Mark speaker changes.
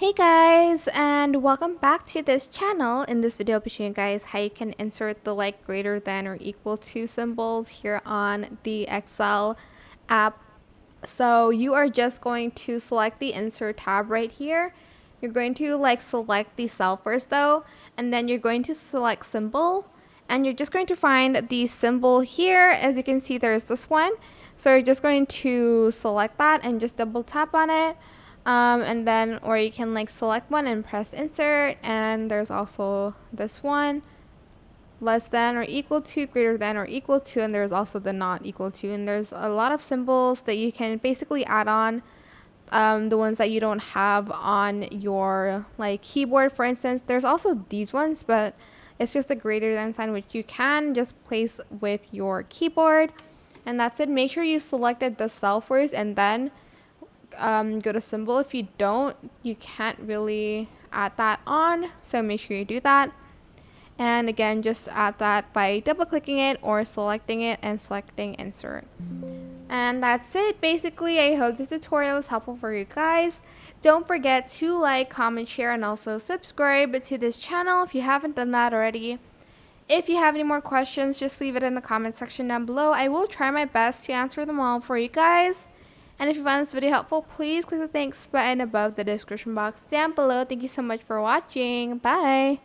Speaker 1: Hey guys, and welcome back to this channel. In this video I'll be showing you guys how you can insert the like greater than or equal to symbols here on the Excel app. So you are just going to select the insert tab right here. You're going to select the cell first though, and then you're going to select symbol, and you're just going to find the symbol here. As you can see, there's this one. So you're just going to select that and just double tap on it. And then, or you can select one and press insert, and there's also this one, less than or equal to, greater than or equal to, and there's also the not equal to, and there's a lot of symbols that you can basically add on, the ones that you don't have on your keyboard. For instance, there's also these ones, but it's just a greater than sign, which you can just place with your keyboard, and that's it. Make sure you selected the cell first and then go to symbol. If you don't, you can't really add that on, so make sure you do that. And again, just add that by double clicking it or selecting it and selecting insert. And that's it basically. I hope this tutorial was helpful for you guys. Don't forget to like, comment, share, and also subscribe to this channel if you haven't done that already. If you have any more questions, just leave it in the comment section down below. I will try my best to answer them all for you guys. And if you found this video helpful, please click the thanks button above the description box down below. Thank you so much for watching. Bye!